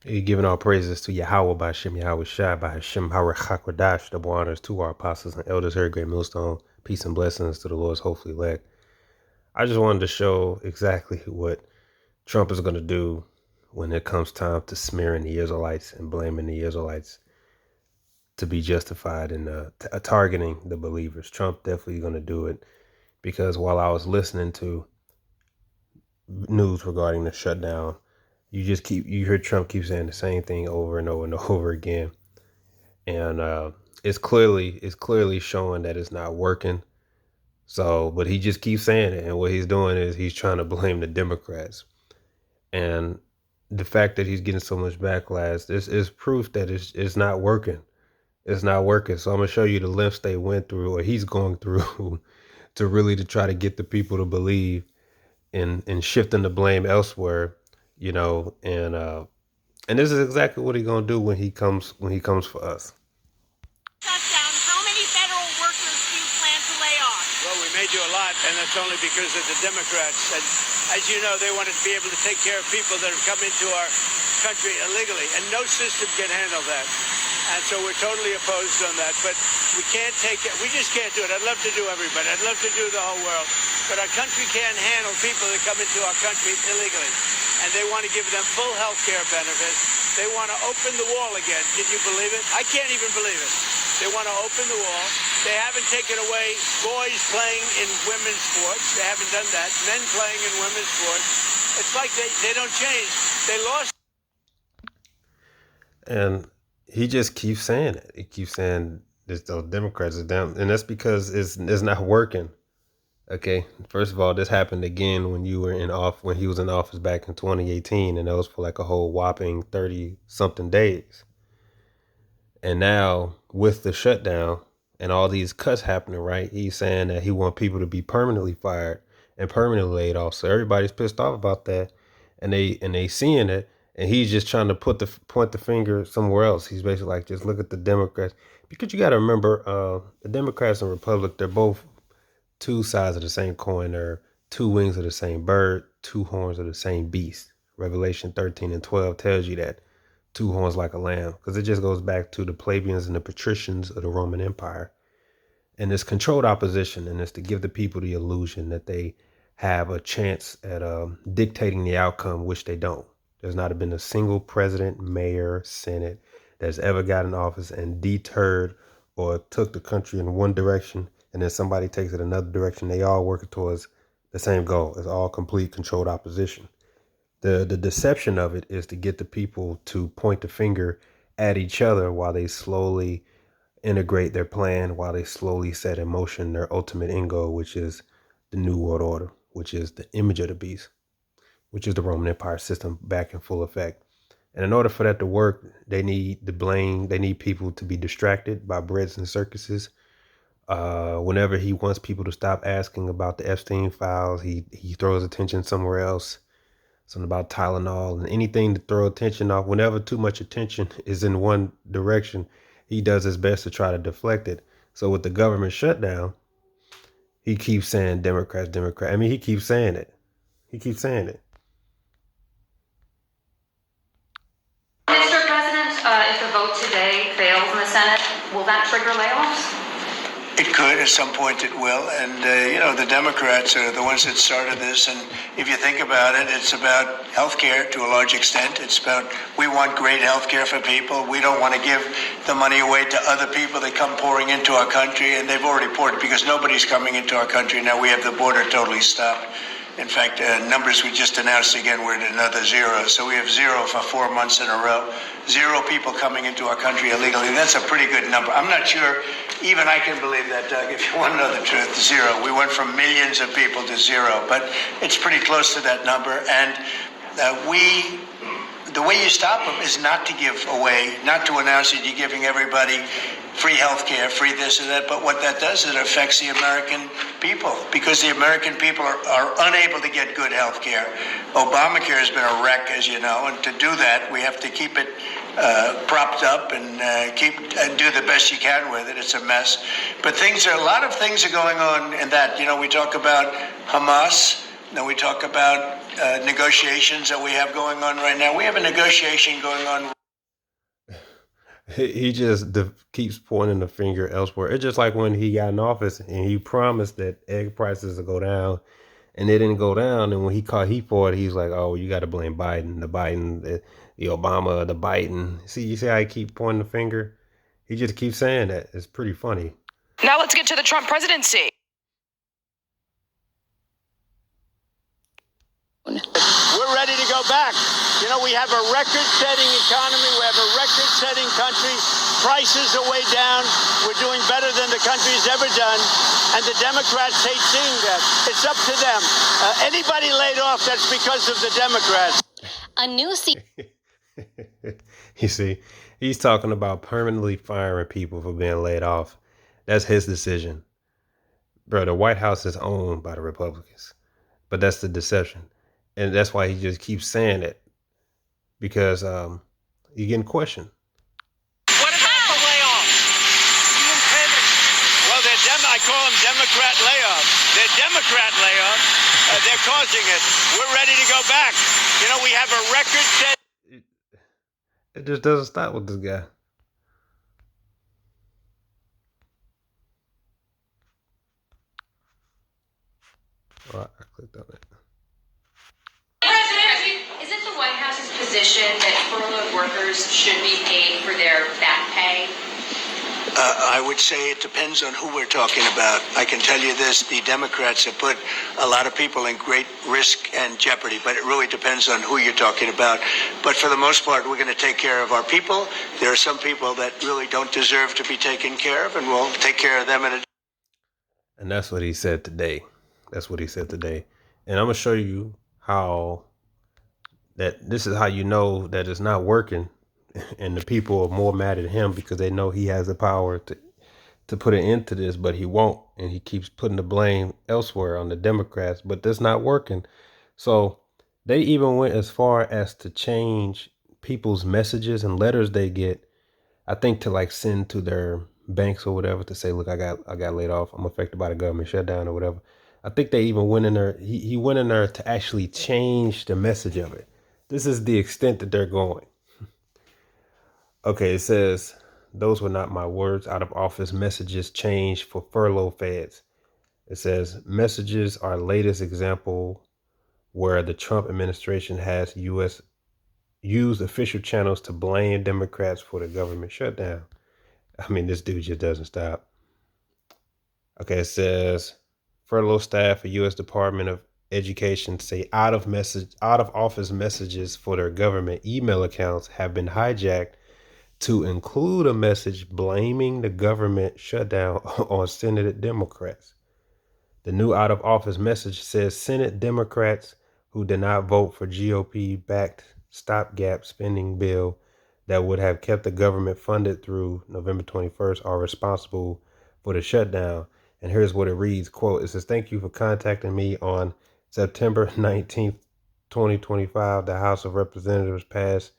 Giving all praises to Yahweh by Hashem Yahweh Shai by Hashem Harakhakwadash, double honors to our apostles and elders here, great millstone, peace and blessings to the Lord's hopefully elect. I just wanted to show exactly what Trump is going to do when it comes time to smearing the Israelites and blaming the Israelites to be justified in targeting the believers. Trump definitely going to do it because while I was listening to news regarding the shutdown, you hear Trump keep saying the same thing over and over and over again, and it's clearly showing that it's not working. So, but he just keeps saying it, and what he's doing is he's trying to blame the Democrats, and the fact that he's getting so much backlash, this is proof that it's not working. It's not working. So I'm gonna show you the lengths they went through, or he's going through, to try to get the people to believe in shifting the blame elsewhere, and this is exactly what he's gonna do when he comes for us. Shutdown. How many federal workers do you plan to lay off? Well, we may do a lot, and that's only because of the Democrats. And as you know, they wanted to be able to take care of people that have come into our country illegally, and no system can handle that. And so we're totally opposed on that. But we can't take it. We just can't do it. I'd love to do everybody. I'd love to do the whole world. But our country can't handle people that come into our country illegally. And they want to give them full health care benefits. They want to open the wall again. Can you believe it? I can't even believe it. They want to open the wall. They haven't taken away boys playing in women's sports. They haven't done that. Men playing in women's sports. It's like they don't change. They lost. And he just keeps saying it. He keeps saying this, those Democrats are down, and that's because it's not working. Okay, first of all, this happened again when when he was in office back in 2018, and that was for like a whole whopping 30 something days. And now with the shutdown and all these cuts happening, right? He's saying that he wants people to be permanently fired and permanently laid off. So everybody's pissed off about that, and they seeing it, and he's just trying to point the finger somewhere else. He's basically like, just look at the Democrats, because you got to remember, the Democrats and Republic, they're both two sides of the same coin. They're two wings of the same bird, two horns of the same beast. Revelation 13 and 12 tells you that. Two horns like a lamb, because it just goes back to the plebeians and the patricians of the Roman Empire. And it's controlled opposition, and it's to give the people the illusion that they have a chance at dictating the outcome, which they don't. There's not been a single president, mayor, senate that's ever got in office and deterred or took the country in one direction, and then somebody takes it another direction. They all working towards the same goal. It's all complete controlled opposition. The deception of it is to get the people to point the finger at each other while they slowly integrate their plan, while they slowly set in motion their ultimate end goal, which is the New World Order, which is the image of the beast, which is the Roman Empire system back in full effect. And in order for that to work, they need people to be distracted by breads and circuses. Whenever he wants people to stop asking about the Epstein files, he throws attention somewhere else. Something about Tylenol and anything to throw attention off. Whenever too much attention is in one direction, he does his best to try to deflect it. So with the government shutdown, he keeps saying Democrats, Democrats. I mean, he keeps saying it. He keeps saying it. Mr. President, if the vote today fails in the Senate, will that trigger layoffs? It could. At some point it will. And, the Democrats are the ones that started this. And if you think about it, it's about health care to a large extent. It's about, we want great health care for people. We don't want to give the money away to other people that come pouring into our country. And they've already poured it because nobody's coming into our country. Now we have the border totally stopped. In fact, numbers we just announced again, we're at another zero. So we have zero for 4 months in a row. Zero people coming into our country illegally. That's a pretty good number. I'm not sure even I can believe that, Doug, if you want to know the truth. Zero. We went from millions of people to zero, but it's pretty close to that number. And the way you stop them is not to give away, not to announce that you're giving everybody free health care, free this and that, but what that does is it affects the American people, because the American people are unable to get good health care. Obamacare has been a wreck, as you know, and to do that, we have to keep it propped up and do the best you can with it. It's a mess. But a lot of things are going on in that. We talk about Hamas, then we talk about negotiations that we have going on right now. We have a negotiation going on. He just keeps pointing the finger elsewhere. It's just like when he got in office and he promised that egg prices would go down, and they didn't go down. And when he caught heat for it, he's like, "Oh, you got to blame Biden, the Obama, the Biden." See, you see how he keep pointing the finger? He just keeps saying that. It's pretty funny. Now let's get to the Trump presidency. We're ready to go back. You know, we have a record-setting economy. We have a record-setting country. Prices are way down. We're doing better than the country's ever done. And the Democrats hate seeing that. It's up to them. Anybody laid off, that's because of the Democrats. A new You see, he's talking about permanently firing people for being laid off. That's his decision. Bro, the White House is owned by the Republicans. But that's the deception. And that's why he just keeps saying it. Because you're getting questioned. What about the layoffs? Well, I call them Democrat layoffs. They're Democrat layoffs. They're causing it. We're ready to go back. You know, we have a record-setting. It just doesn't stop with this guy. Oh, I clicked on it. Is it the White House's position that furloughed workers should be paid for their back pay? I would say it depends on who we're talking about. I can tell you this, the Democrats have put a lot of people in great risk and jeopardy, but it really depends on who you're talking about. But for the most part, we're going to take care of our people. There are some people that really don't deserve to be taken care of, and we'll take care of them in a... And that's what he said today. That's what he said today. And I'm going to show you how that this is how you know that it's not working. And the people are more mad at him because they know he has the power to put an end to this, but he won't. And he keeps putting the blame elsewhere on the Democrats, but that's not working. So they even went as far as to change people's messages and letters they get, I think, to like send to their banks or whatever to say, look, I got laid off. I'm affected by the government shutdown or whatever. I think they even went in there. He went in there to actually change the message of it. This is the extent that they're going. Okay, it says, those were not my words. Out of office messages changed for furlough feds. It says, messages are latest example where the Trump administration has used official channels to blame Democrats for the government shutdown. I mean, this dude just doesn't stop. Okay, it says, furlough staff for U.S. Department of Education say out of office messages for their government email accounts have been hijacked to include a message blaming the government shutdown on Senate Democrats. The new out of office message says Senate Democrats who did not vote for GOP-backed stopgap spending bill that would have kept the government funded through November 21st are responsible for the shutdown. And here's what it reads, quote, it says, thank you for contacting me on September 19th, 2025. The House of Representatives passed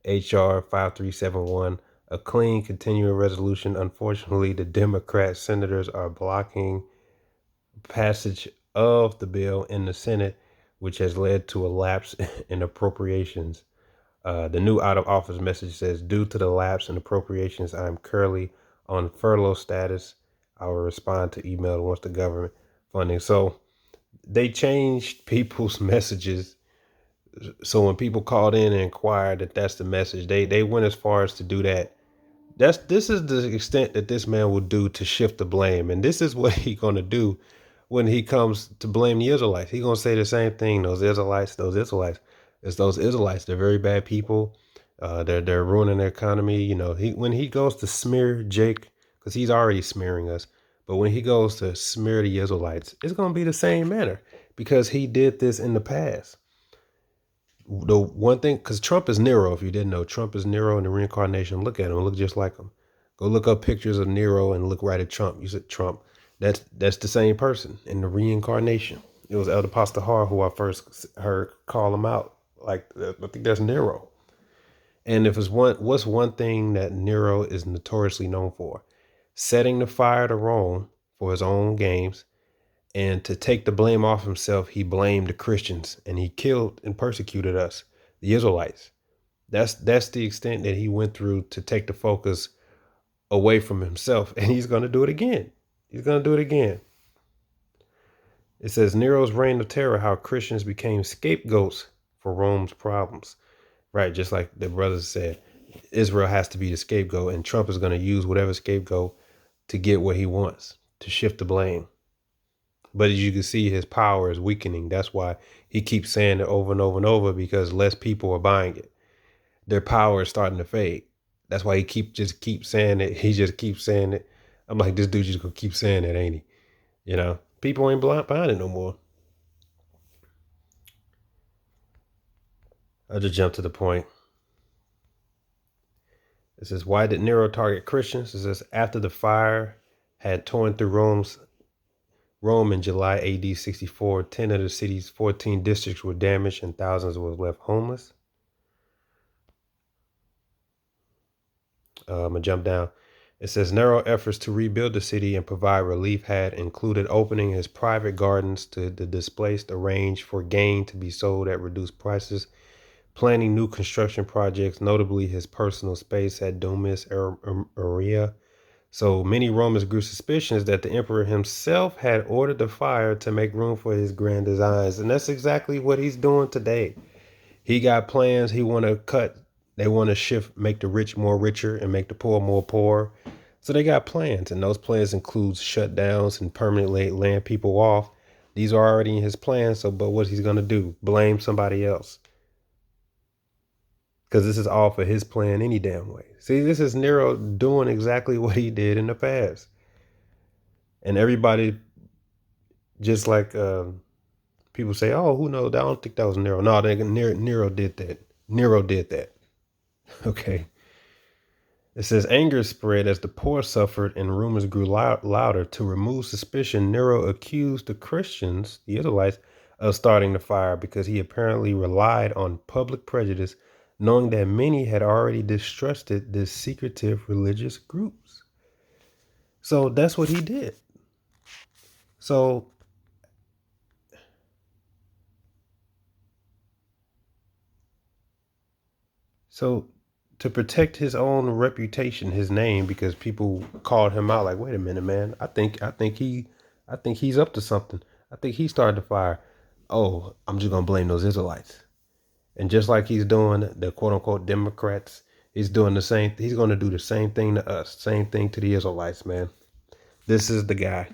H.R. 5371, a clean continuing resolution. Unfortunately, the Democrat senators are blocking passage of the bill in the Senate, which has led to a lapse in appropriations. The new out of office message says, due to the lapse in appropriations, I am currently on furlough status. I will respond to email once the government funding. So they changed people's messages. So when people called in and inquired that that's the message, they went as far as to do that. This is the extent that this man will do to shift the blame. And this is what he's going to do when he comes to blame the Israelites. He's going to say the same thing. Those Israelites. It's those Israelites. They're very bad people. They're ruining their economy. You know, when he goes to smear Jake, because he's already smearing us. But when he goes to smear the Israelites, it's going to be the same manner because he did this in the past. The one thing, because Trump is Nero, if you didn't know, Trump is Nero in the reincarnation. Look at him, look just like him. Go look up pictures of Nero and look right at Trump. You said Trump. That's the same person in the reincarnation. It was Elder Pastor Har who I first heard call him out. Like, I think that's Nero. And if it's what's one thing that Nero is notoriously known for? Setting the fire to Rome for his own games And to take the blame off himself, he blamed the Christians and he killed and persecuted us, the Israelites. That's the extent that he went through to take the focus away from himself. And he's going to do it again. He's going to do it again. It says Nero's reign of terror, how Christians became scapegoats for Rome's problems. Right, just like the brothers said, Israel has to be the scapegoat, and Trump is going to use whatever scapegoat to get what he wants, to shift the blame. But as you can see, his power is weakening. That's why he keeps saying it over and over and over, because less people are buying it. Their power is starting to fade. That's why he just keeps saying it. He just keeps saying it. I'm like, this dude just gonna keep saying it, ain't he? You know, people ain't buying it no more. I'll just jump to the point. It says, why did Nero target Christians? It says, after the fire had torn through Rome in July AD 64, 10 of the city's 14 districts were damaged and thousands were left homeless. I'm going to jump down. It says, Nero efforts to rebuild the city and provide relief had included opening his private gardens to the displaced, arranged for gain to be sold at reduced prices, planning new construction projects, notably his personal space at Domus Aurea. So many Romans grew suspicions that the emperor himself had ordered the fire to make room for his grand designs. And that's exactly what he's doing today. He got plans. He want to cut. They want to shift, make the rich more richer and make the poor more poor. So they got plans. And those plans include shutdowns and permanently laying people off. These are already in his plans. So, but what he's going to do? Blame somebody else. Because this is all for his plan any damn way. See, this is Nero doing exactly what he did in the past. And everybody, just like people say, oh, who knows? I don't think that was Nero. No, Nero did that. Nero did that. Okay. It says anger spread as the poor suffered and rumors grew louder. To remove suspicion, Nero accused the Christians, the Israelites, of starting the fire because he apparently relied on public prejudice, knowing that many had already distrusted this secretive religious groups. So that's what he did. So to protect his own reputation, his name, because people called him out like, wait a minute, man, I think he's up to something. I think he started the fire. Oh, I'm just gonna blame those Israelites. And just like he's doing the quote unquote Democrats, he's doing the same. He's going to do the same thing to us. Same thing to the Israelites, man. This is the guy.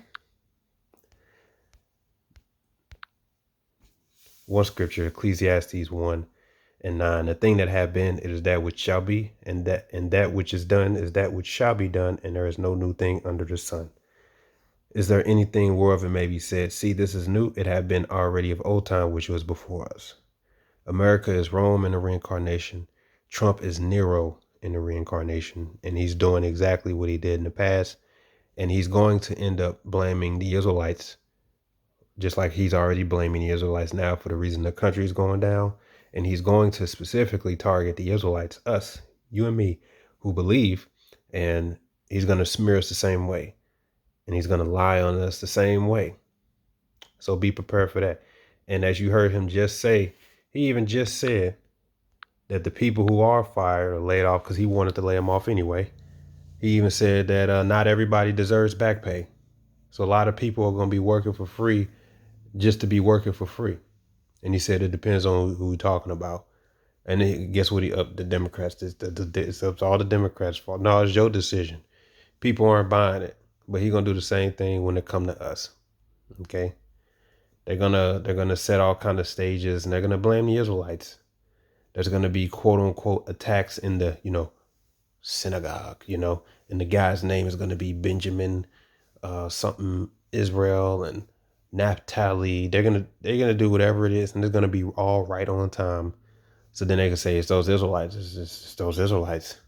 One scripture, Ecclesiastes 1:9. The thing that have been, it is that which shall be, and that which is done is that which shall be done, and there is no new thing under the sun. Is there anything whereof it may be said, see, this is new, it had been already of old time, which was before us. America is Rome in the reincarnation. Trump is Nero in the reincarnation. And he's doing exactly what he did in the past. And he's going to end up blaming the Israelites, just like he's already blaming the Israelites now for the reason the country is going down. And he's going to specifically target the Israelites, us, you and me, who believe. And he's going to smear us the same way. And he's going to lie on us the same way. So be prepared for that. And as you heard him just say, he even just said that the people who are fired or laid off, because he wanted to lay them off anyway. He even said that not everybody deserves back pay. So a lot of people are going to be working for free just to be working for free. And he said it depends on who we're talking about. And then guess what? The Democrats, it's up to all the Democrats' fault. No, it's your decision. People aren't buying it. But he's going to do the same thing when it comes to us. Okay? They're gonna set all kind of stages, and they're gonna blame the Israelites. There's gonna be quote unquote attacks in the synagogue, and the guy's name is gonna be Benjamin, something Israel and Naphtali. They're gonna do whatever it is, and it's gonna be all right on time. So then they can say it's those Israelites. It's those Israelites.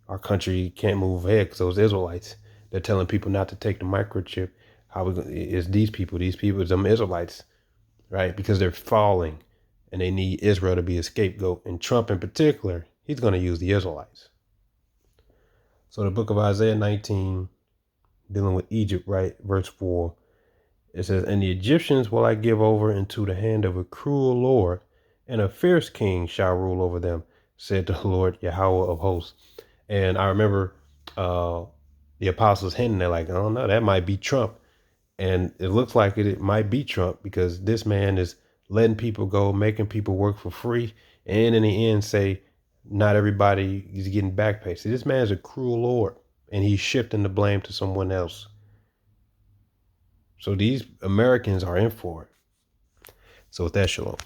Our country can't move ahead because those Israelites. They're telling people not to take the microchip. It's these people, some Israelites, right? Because they're falling and they need Israel to be a scapegoat. And Trump in particular, he's going to use the Israelites. So the book of Isaiah 19, dealing with Egypt, right? Verse 4, It says, and the Egyptians will I give over into the hand of a cruel Lord, and a fierce king shall rule over them, said the Lord Yahweh of hosts. And I remember the apostles hinting, they're like, oh no, that might be Trump. And it looks like it might be Trump, because this man is letting people go, making people work for free, and in the end say not everybody is getting back pay. See, this man is a cruel Lord, and he's shifting the blame to someone else. So these Americans are in for it. So with that, shalom.